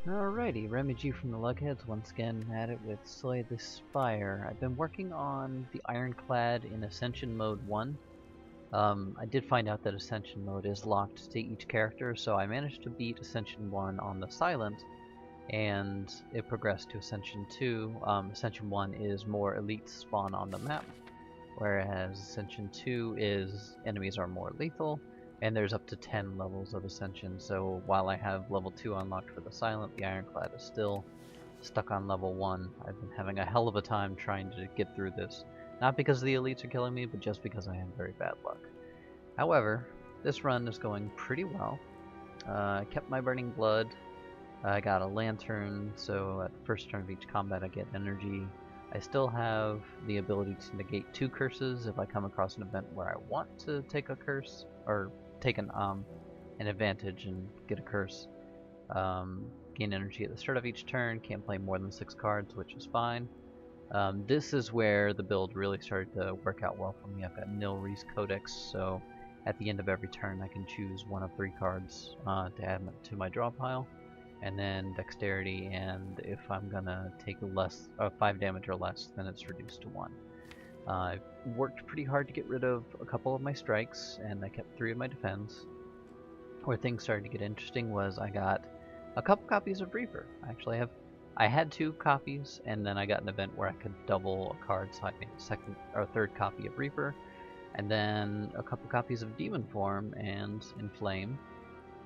Alrighty, Remy G from the LUGheads once again at it with Slay the Spire. I've been working on the Ironclad in Ascension Mode 1. I did find out that Ascension Mode is locked to each character, so I managed to beat Ascension 1 on the Silent, and it progressed to Ascension 2. Ascension 1 is more elites spawn on the map, whereas Ascension 2 is enemies are more lethal. And there's up to 10 levels of Ascension, so while I have level 2 unlocked for the Silent, the Ironclad is still stuck on level 1. I've been having a hell of a time trying to get through this. Not because the elites are killing me, but just because I have very bad luck. However, this run is going pretty well. I kept my Burning Blood. I got a Lantern, so at the first turn of each combat I get energy. I still have the ability to negate 2 curses if I come across an event where I want to take a curse, or take an advantage and get a curse. Gain energy at the start of each turn, can't play more than 6 cards, which is fine. This is where the build really started to work out well for me. I've got newbie's Codex, so at the end of every turn I can choose 1 of 3 cards to add to my draw pile, and then dexterity, and if I'm gonna take 5 damage or less, then it's reduced to 1. I worked pretty hard to get rid of a couple of my strikes, and I kept 3 of my defense. Where things started to get interesting was I got a couple copies of Reaper. I had 2 copies, and then I got an event where I could double a card, so I made a second or third copy of Reaper, and then a couple copies of Demon Form and Inflame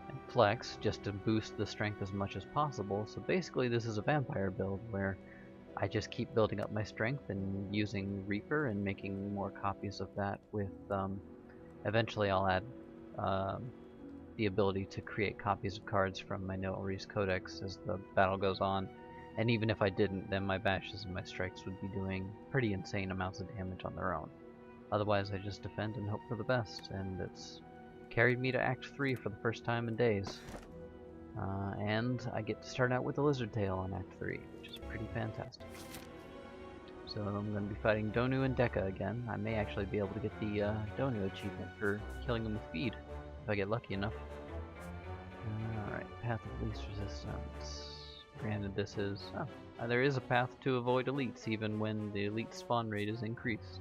and Flex, just to boost the strength as much as possible. So basically this is a vampire build where I just keep building up my strength and using Reaper and making more copies of that with, eventually I'll add the ability to create copies of cards from my newbie's Codex as the battle goes on. And even if I didn't, then my bashes and my strikes would be doing pretty insane amounts of damage on their own. Otherwise I just defend and hope for the best, and it's carried me to Act 3 for the first time in days. And I get to start out with the Lizard Tail on Act 3, which is pretty fantastic. So I'm going to be fighting Donu and Deka again. I may actually be able to get the Donu achievement for killing him with feed, if I get lucky enough. Alright, Path of Least Resistance. Granted, this is... there is a path to avoid elites, even when the elite spawn rate is increased.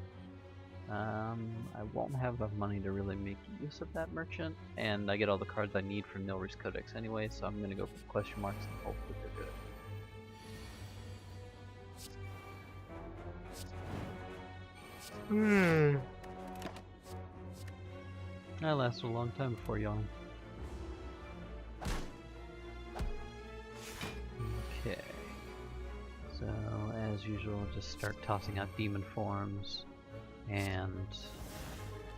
I won't have enough money to really make use of that merchant, and I get all the cards I need from newbie's Codex anyway, so I'm gonna go for question marks and hope that they're good. That lasted a long time before yawning. Okay. So, as usual, just start tossing out demon forms and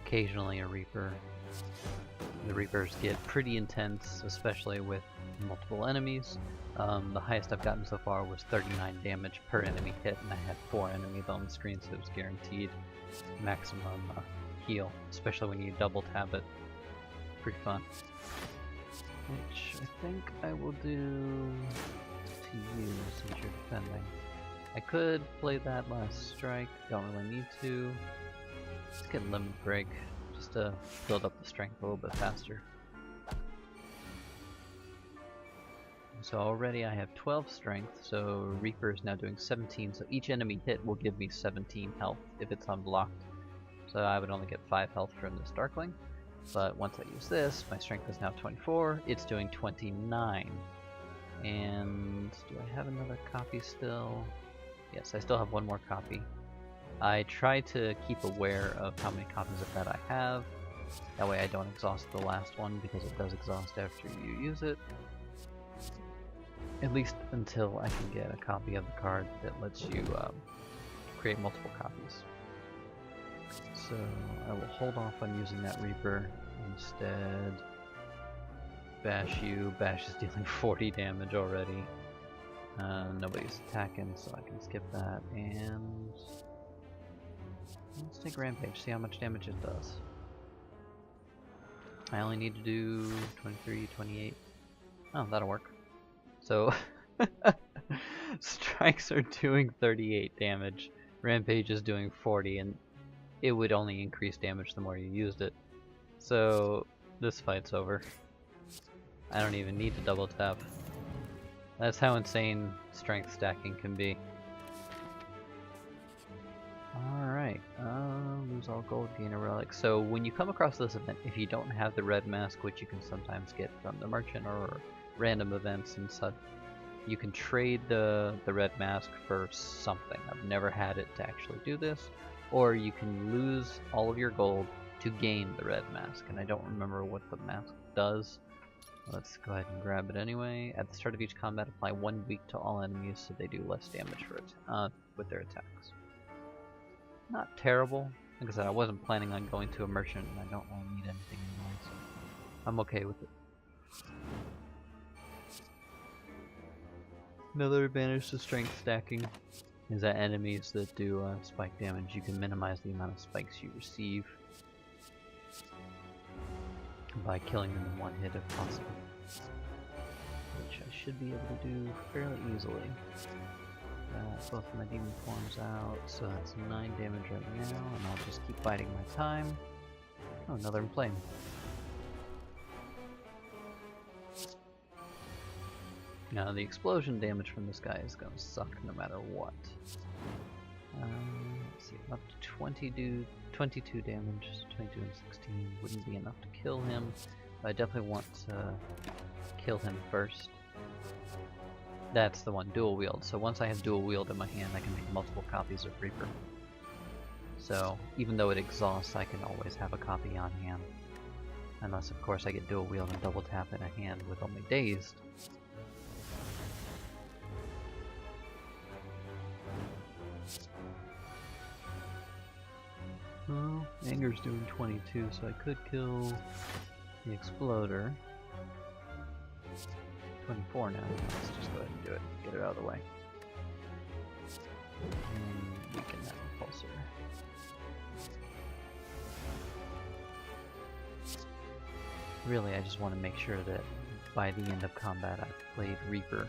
occasionally a Reaper. The Reapers get pretty intense, especially with multiple enemies. The highest I've gotten so far was 39 damage per enemy hit, and I had 4 enemies on the screen, so it was guaranteed maximum heal, especially when you double tab it. Pretty fun. Which I think I will do to you since you're defending. I could play that last strike, don't really need to. Let's get Limit Break, just to build up the strength a little bit faster. So already I have 12 strength, so Reaper is now doing 17, so each enemy hit will give me 17 health if it's unblocked. So I would only get 5 health from this Darkling. But once I use this, my strength is now 24, it's doing 29. And do I have another copy still? Yes, I still have 1 more copy. I try to keep aware of how many copies of that I have. That way I don't exhaust the last one, because it does exhaust after you use it. At least until I can get a copy of the card that lets you create multiple copies. So I will hold off on using that Reaper. Instead, bash you. Bash is dealing 40 damage already. Nobody's attacking, so I can skip that. And let's take Rampage, see how much damage it does. I only need to do 23, 28. Oh, that'll work. So, strikes are doing 38 damage. Rampage is doing 40, and it would only increase damage the more you used it. So, this fight's over. I don't even need to double tap. That's how insane strength stacking can be. Alright, lose all gold, gain a relic. So when you come across this event, if you don't have the red mask, which you can sometimes get from the merchant or random events and such, you can trade the red mask for something. I've never had it to actually do this. Or you can lose all of your gold to gain the red mask, and I don't remember what the mask does. Let's go ahead and grab it anyway. At the start of each combat, apply 1 weak to all enemies so they do less damage for it with their attacks. Not terrible. Like I said, I wasn't planning on going to a merchant, and I don't really need anything anyway, so I'm okay with it. Another advantage to strength stacking is that enemies that do spike damage, you can minimize the amount of spikes you receive by killing them in one hit if possible, which I should be able to do fairly easily. Both of my demon forms out, so that's 9 damage right now, and I'll just keep biding my time. Oh, another in flame. Now the explosion damage from this guy is gonna suck no matter what. Let's see, up to 22 damage, 22 and 16 wouldn't be enough to kill him, but I definitely want to kill him first. That's the one, dual wield. So once I have dual wield in my hand, I can make multiple copies of Reaper. So even though it exhausts, I can always have a copy on hand. Unless of course I get dual wield and double tap in a hand with only dazed. Well, Anger's doing 22, so I could kill the Exploder. 24 now. Let's just go ahead and do it. Get it out of the way. And weaken that repulsor. Really, I just want to make sure that by the end of combat I've played Reaper,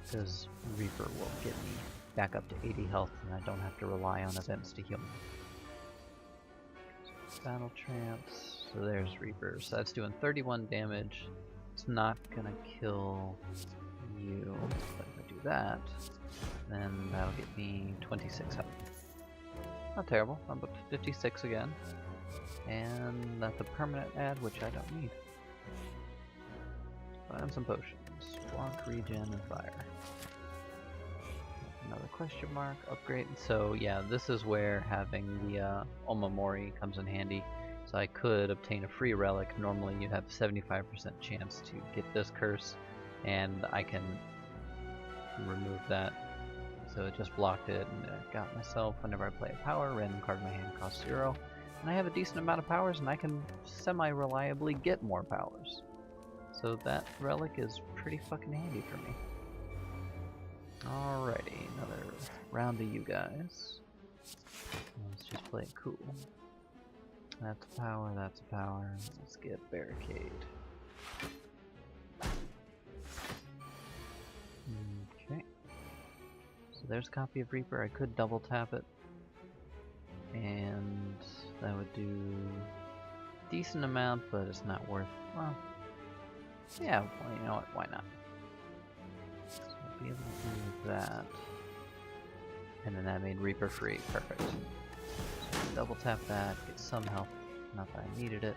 because Reaper will get me back up to 80 health and I don't have to rely on events to heal me. So battle trance, so there's Reaper, so that's doing 31 damage. It's not gonna kill you, but if I do that, then that'll get me 26 health. Not terrible, I'm up to 56 again. And that's a permanent add, which I don't need. Find some potions. Block, regen, and fire. Another question mark, upgrade. So yeah, this is where having the Omamori comes in handy. So I could obtain a free relic. Normally you have 75% chance to get this curse, and I can remove that. So it just blocked it, and I got myself, whenever I play a power, random card in my hand costs 0. And I have a decent amount of powers, and I can semi-reliably get more powers. So that relic is pretty fucking handy for me. Alrighty, another round of you guys. Let's just play it cool. That's a power, that's a power. Let's get Barricade. Okay. So there's a copy of Reaper. I could double tap it. And that would do a decent amount, but it's not worth, well, yeah, well, you know what, why not? So I'll be able to do that. And then that made Reaper free, perfect. So double tap that, get some health, not that I needed it.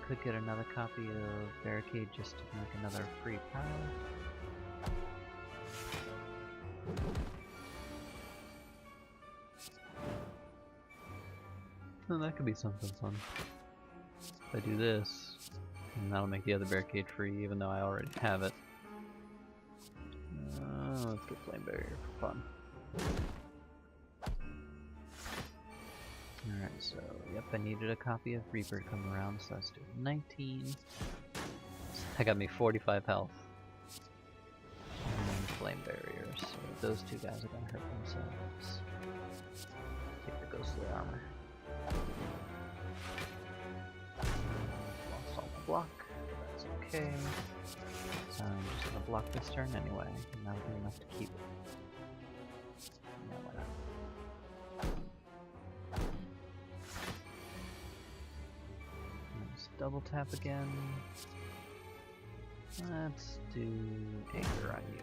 Could get another copy of Barricade just to make another free power. Oh, that could be something fun. If I do this, and that'll make the other Barricade free, even though I already have it. Let's get Flame Barrier for fun. Alright, so, yep, I needed a copy of Reaper to come around, so let's do 19. That got me 45 health. And Flame Barrier, so those two guys are gonna hurt themselves. Take the ghostly armor. Lost all my block, but that's okay. So I'm just gonna block this turn anyway, and that'll be enough to keep it. Yeah, why not? Let's double tap again. Let's do anger on you.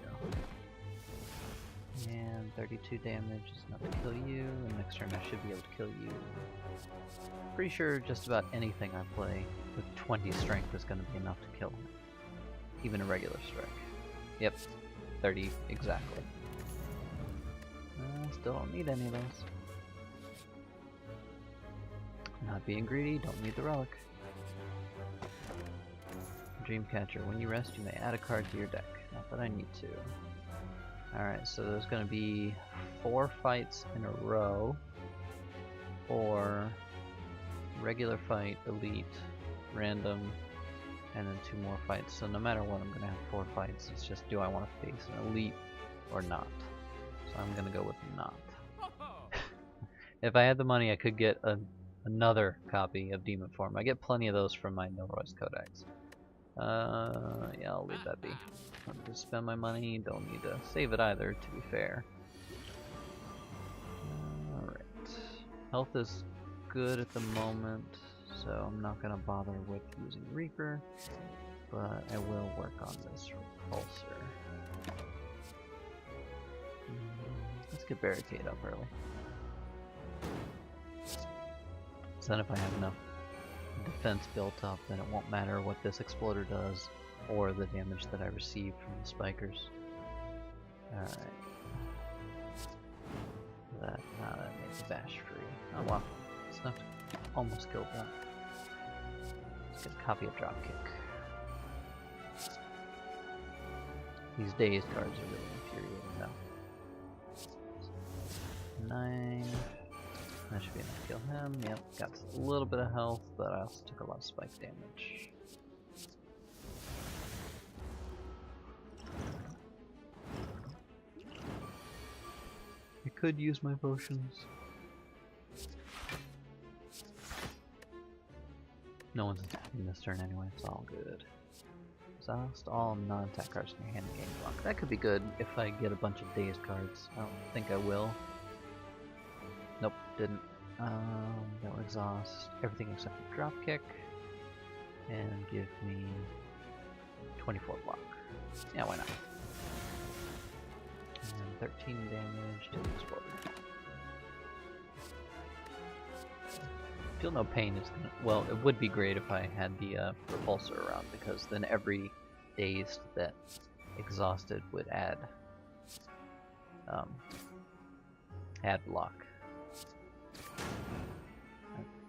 And 32 damage is enough to kill you, and next turn I should be able to kill you. Pretty sure just about anything I play with 20 strength is going to be enough to kill him. Even a regular strike. Yep, 30 exactly. Still don't need any of those. Not being greedy, don't need the relic. Dreamcatcher, when you rest you may add a card to your deck. Not that I need to. Alright, so there's going to be 4 fights in a row, or regular fight, elite, random, and then 2 more fights. So no matter what, I'm going to have 4 fights. It's just, do I want to face an elite or not? So I'm going to go with not. If I had the money, I could get another copy of Demon Form. I get plenty of those from my Milroy's Codex. Yeah, I'll leave that be. I'll just spend my money, don't need to save it either, to be fair. Alright. Health is good at the moment, so I'm not gonna bother with using Reaper, but I will work on this repulsor. Let's get Barricade up early. So then if I have enough defense built up, then it won't matter what this exploder does or the damage that I receive from the spikers. Alright. That makes Bash free. Oh wow. It's enough to almost kill that. Let's get a copy of Dropkick. These dazed cards are really infuriating though. 9. That should be enough to kill him. Yep, got a little bit of health, but I also took a lot of spike damage. I could use my potions. No one's attacking this turn anyway, it's all good. Exhaust all non-attack cards in your hand and gain block. That could be good if I get a bunch of dazed cards. I don't think I will. Nope, didn't. That will exhaust everything except for Dropkick and give me 24 block. Yeah, why not? And 13 damage to the exploder. Feel no pain is gonna, well, it would be great if I had the repulsor around, because then every dazed that exhausted would add block.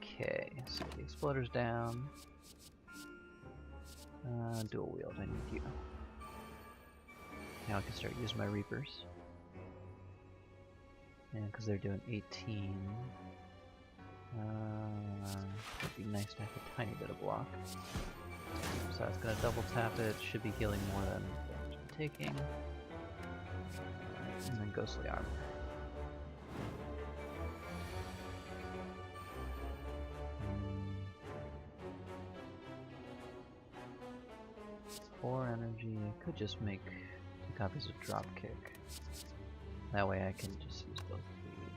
Okay, so the exploder's down. Dual wield, I need you. Now I can start using my Reapers. And because they're doing 18, it'd be nice to have a tiny bit of block. So I was going to double tap it, should be healing more than damage I'm taking. And then Ghostly Armor. Energy. I could just make 2 copies of Dropkick. That way I can just use both of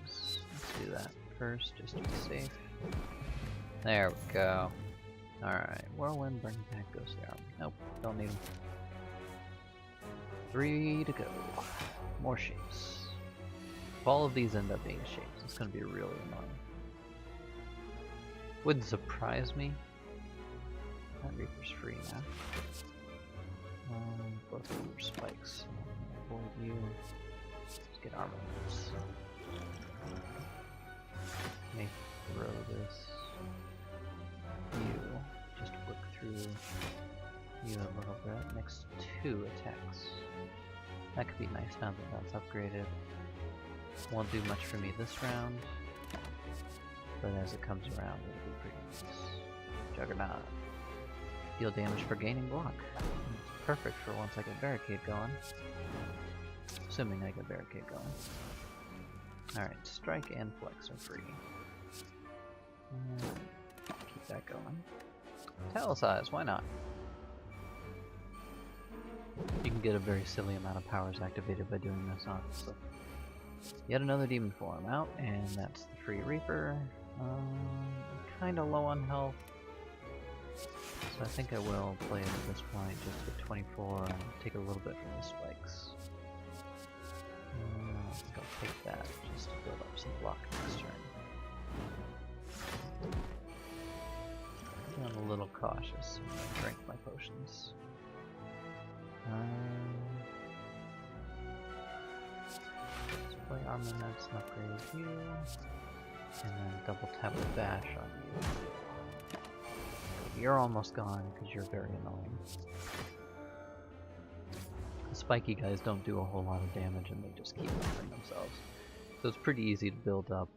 these. Let's do that first, just to be safe. There we go. Alright, Whirlwind, Burning Pack, Ghostly Armor. Nope, don't need them. 3 to go. More shapes. If all of these end up being shapes, it's going to be really annoying. Wouldn't surprise me. That Reaper's free now. Both of your spikes. Avoid you. Let's get armaments. May throw this. You. Just work through you a little bit. Next 2 attacks. That could be nice now that that's upgraded. Won't do much for me this round, but as it comes around, it'll be pretty nice. Juggernaut. Deal damage for gaining block. Perfect for once I get Barricade going. Assuming I get Barricade going. Alright, Strike and Flex are free. Keep that going. Italicize, why not? You can get a very silly amount of powers activated by doing this, honestly. Yet another Demon Form out, and that's the free Reaper. Kinda low on health. So I think I will play it at this point, just with 24 and take a little bit from the spikes. Let's go take that, just to build up some block next turn. I'm a little cautious when I drink my potions. Let's play armaments and upgrade you. And then double tap a bash on you. You're almost gone because you're very annoying. The spiky guys don't do a whole lot of damage and they just keep buffing themselves. So it's pretty easy to build up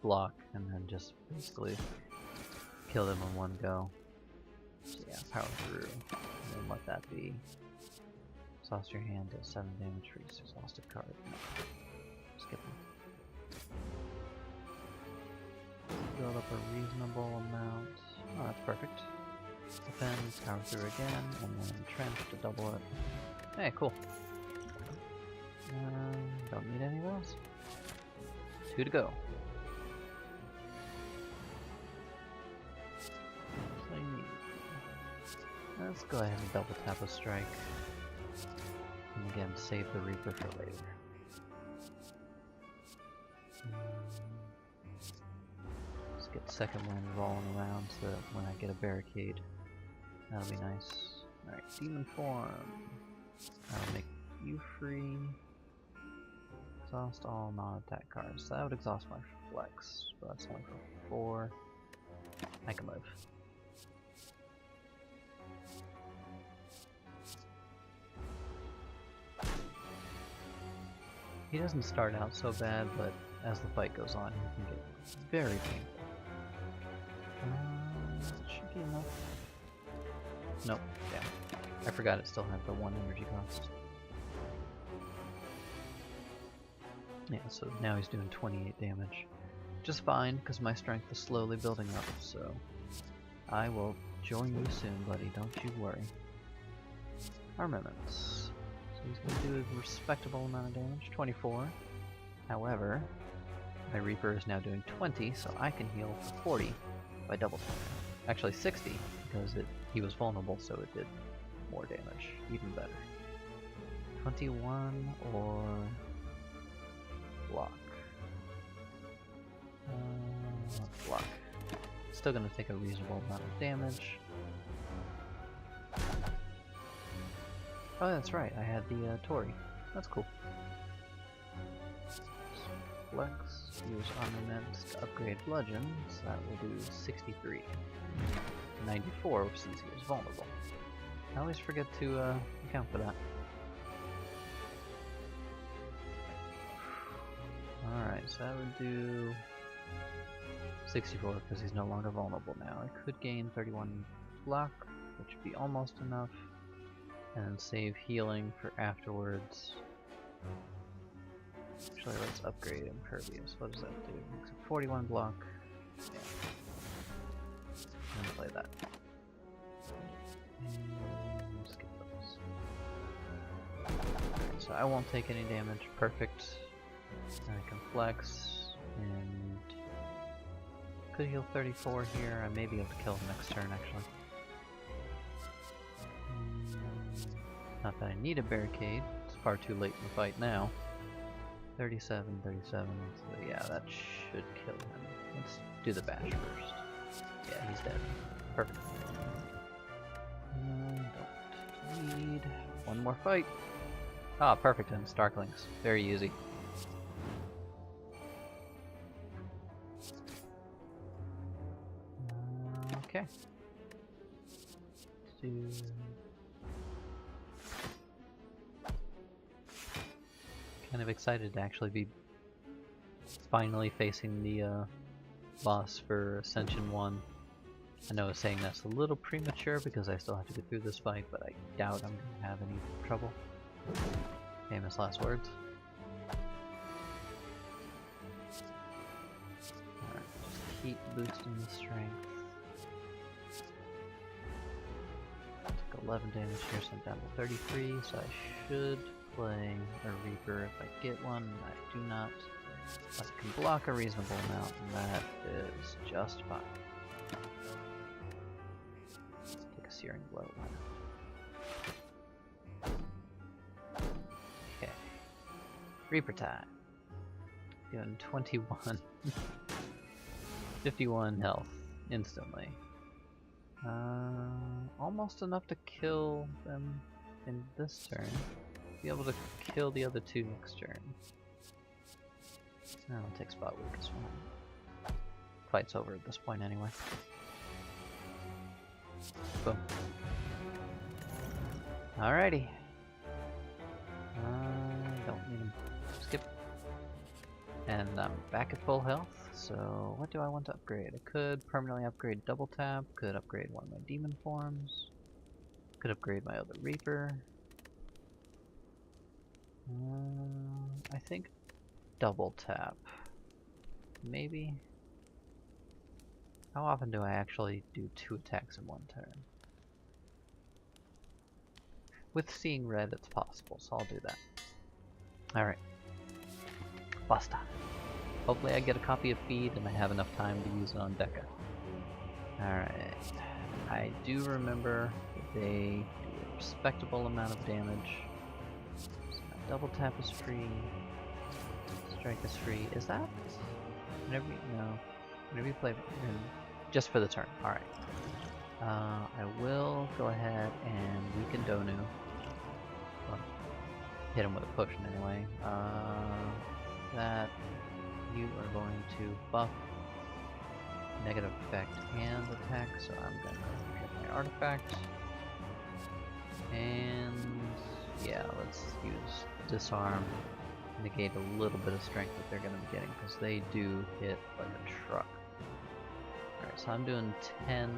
block and then just basically kill them in one go. So yeah, power through and then let that be. Exhaust your hand at 7 damage for each exhausted card. No. Skip them. Build up a reasonable amount. Oh, that's perfect. Defend, power through again, and then trench to double it. Hey, cool. Don't need any of those. 2 to go. So you need. Let's go ahead and double tap a strike. And again, save the Reaper for later. Let's get second wind rolling around so that when I get a barricade, that'll be nice. Alright, demon form. I'll make you free. Exhaust all non-attack cards. So that would exhaust my flex, but that's only for 4. I can live. He doesn't start out so bad, but as the fight goes on, he can get very painful. Should be enough. Nope, yeah. I forgot it still had the 1 energy cost. Yeah, so now he's doing 28 damage. Just fine, because my strength is slowly building up, so I will join you soon, buddy, don't you worry. Armaments. So he's going to do a respectable amount of damage, 24. However, my Reaper is now doing 20, so I can heal for 40 by double tapping. Actually 60, because he was vulnerable, so it did more damage. Even better. 21 or block. Block. Still gonna take a reasonable amount of damage. Oh, that's right, I had the Tori. That's cool. Flex, use armaments to upgrade bludgeon, so that will do 63. 94 since he was vulnerable. I always forget to account for that. Alright, so that would do 64 because he's no longer vulnerable now. I could gain 31 block, which would be almost enough, and save healing for afterwards. Actually, let's upgrade Impervious. What does that do? Makes it 41 block. Yeah. I'm gonna play that. Skip those. Alright, so I won't take any damage. Perfect. And I can flex and could heal 34 here. I may be able to kill him next turn actually. Not that I need a barricade. It's far too late in the fight now. 37, 37. So yeah, that should kill him. Let's do the bash first. Yeah, he's dead. Perfect. Don't need one more fight. Ah, perfect. And Starklings. Very easy. Okay. Let's do. Kind of excited to actually be finally facing the boss for Ascension 1. I know I was saying that's a little premature because I still have to get through this fight, but I doubt I'm going to have any trouble. Famous last words. Alright, just keep boosting the strength. Took 11 damage here, so I'm down to 33, so I should play a Reaper if I get one. I do not. But I can block a reasonable amount, and that is just fine. Searing Blow. Okay. Reaper time. Doing 21. 51 health instantly. Almost enough to kill them in this turn. Be able to kill the other two next turn. I'll take spot weak as well. Fight's over at this point anyway. Boom. Alrighty. Don't need him. Skip. And I'm back at full health. So what do I want to upgrade? I could permanently upgrade double tap. Could upgrade one of my demon forms. Could upgrade my other Reaper. I think double tap. Maybe? How often do I actually do 2 attacks in one turn? With seeing red, it's possible, so I'll do that. Alright. Basta. Hopefully I get a copy of Feed and I have enough time to use it on Deca. Alright. I do remember that they do a respectable amount of damage. So my double tap is free. Strike is free. Is that? Whenever you play just for the turn. Alright. I will go ahead and weaken Donu. Well, hit him with a potion anyway. That you are going to buff negative effect and attack, so I'm gonna get my artifact. And yeah, let's use disarm, negate a little bit of strength that they're gonna be getting, because they do hit like a truck. Alright, so I'm doing 10,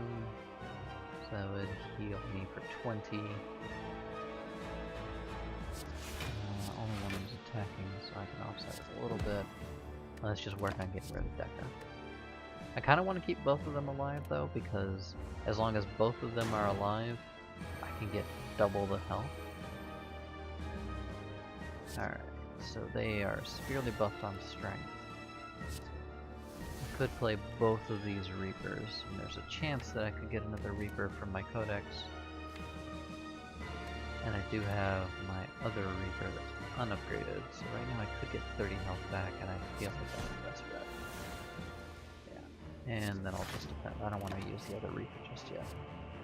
so that would heal me for 20. Only one of them's attacking, so I can offset it a little bit. Let's just work on getting rid of Deca. I kind of want to keep both of them alive though, because as long as both of them are alive, I can get double the health. Alright, so they are severely buffed on strength. I could play both of these Reapers, and there's a chance that I could get another Reaper from my Codex. And I do have my other Reaper that's unupgraded, so right now I could get 30 health back, and I feel like that's the best bet. Yeah, and then I'll just defend. I don't want to use the other Reaper just yet.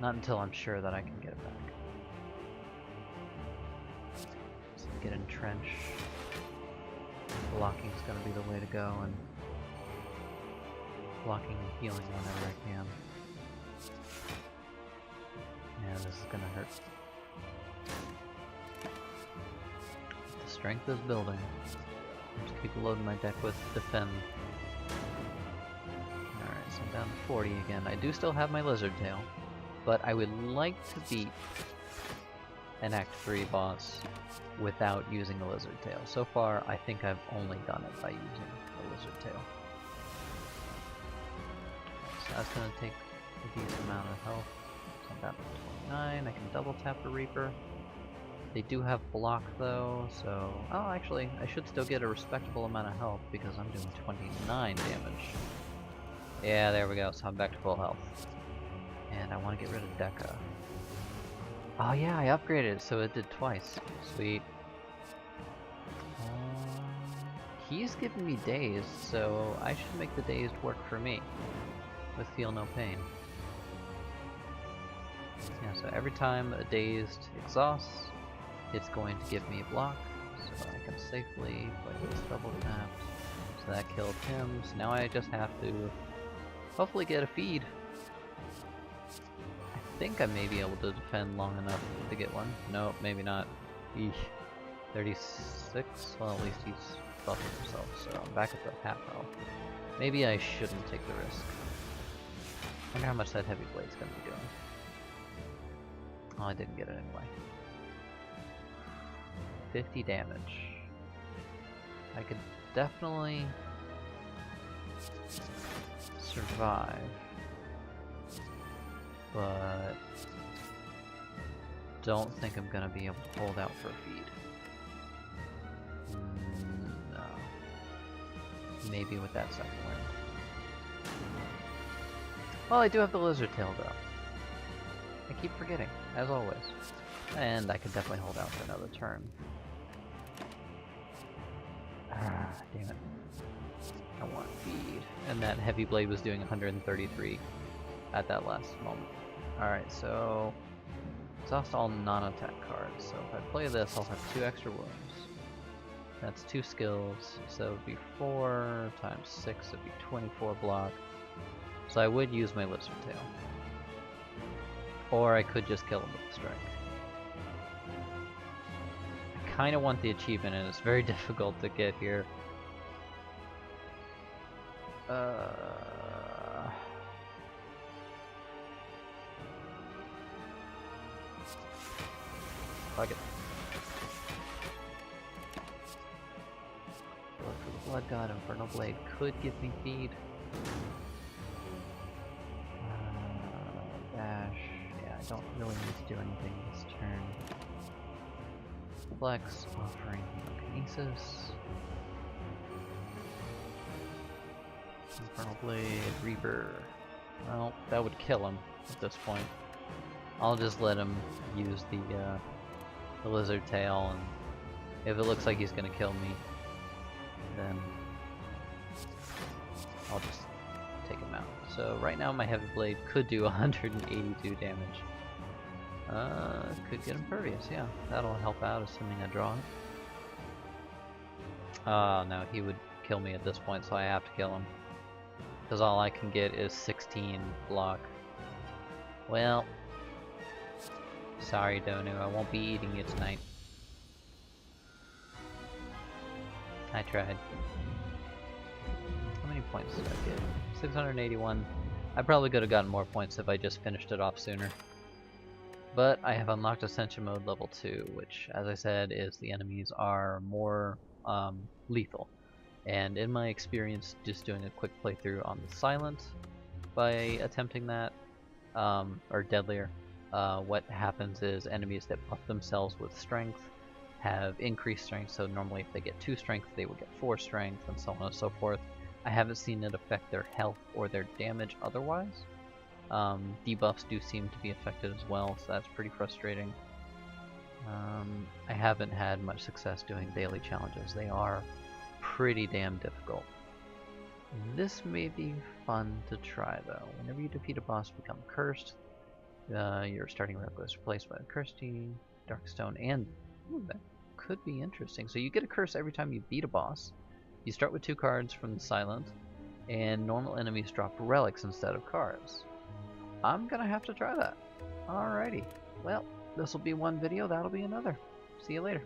Not until I'm sure that I can get it back. So get entrench. Blocking is going to be the way to go, and blocking and healing whenever I can. Yeah, this is going to hurt. The strength is building. I'll just keep loading my deck with defend. Alright, so I'm down to 40 again. I do still have my lizard tail, but I would like to beat an Act 3 boss without using a lizard tail. So far, I think I've only done it by using the lizard tail. So that's going to take a decent amount of health. So I'm down to 29. I can double tap a Reaper. They do have block though, so... Oh, actually, I should still get a respectable amount of health because I'm doing 29 damage. Yeah, there we go, so I'm back to full health. And I want to get rid of Deca. Oh yeah, I upgraded it, so it did twice. Sweet. He's giving me dazed, so I should make the dazed work for me. With feel no pain. Yeah, so every time a dazed exhausts, it's going to give me a block, so I can safely play this double tap. So that killed him, so now I just have to hopefully get a feed. I think I may be able to defend long enough to get one. Nope, maybe not. Eesh. 36? Well, at least he's buffing himself, so I'm back at the half health. Maybe I shouldn't take the risk. I wonder how much that heavy blade's gonna be doing. Oh, I didn't get it anyway. 50 damage. I could definitely survive, but don't think I'm gonna be able to hold out for a feed. No. Maybe with that second one. Well, I do have the lizard tail though. I keep forgetting, as always. And I could definitely hold out for another turn. Ah, damn it. I want feed. And that heavy blade was doing 133 at that last moment. Alright, so exhaust all non-attack cards. So if I play this, I'll have 2 extra wounds. That's 2 skills, so it would be 4 times 6, it would be 24 block. So I would use my Lizard Tail. Or I could just kill him with the strike. I kinda want the achievement and it's very difficult to get here. Fuck it. Look for the Blood God. Infernal Blade could give me feed. Dash. Yeah, I don't really need to do anything this turn. Flex, offering Kinesis. Infernal Blade, Reaper. Well, that would kill him at this point. I'll just let him use the Lizard Tail, and if it looks like he's gonna kill me, then I'll just take him out. So right now my Heavy Blade could do 182 damage. Could get Impervious, yeah. That'll help out, assuming I draw it. No, he would kill me at this point, so I have to kill him. Because all I can get is 16 block. Well, sorry Donu, I won't be eating you tonight. I tried. How many points did I get? 681. I probably could have gotten more points if I just finished it off sooner. But I have unlocked Ascension mode level 2, which, as I said, is the enemies are more lethal. And in my experience, just doing a quick playthrough on the Silent by attempting that, or Deadlier, what happens is enemies that buff themselves with strength have increased strength, so normally if they get 2 strength, they would get 4 strength, and so on and so forth. I haven't seen it affect their health or their damage otherwise. Debuffs do seem to be affected as well, so that's pretty frustrating. I haven't had much success doing daily challenges. They are pretty damn difficult. This may be fun to try though. Whenever you defeat a boss, become cursed. Your starting record is replaced by a cursed Darkstone, and ooh, that could be interesting. So you get a curse every time you beat a boss. You start with 2 cards from the Silent, and normal enemies drop relics instead of cards. I'm gonna have to try that. Alrighty. Well, this will be one video, that'll be another. See you later.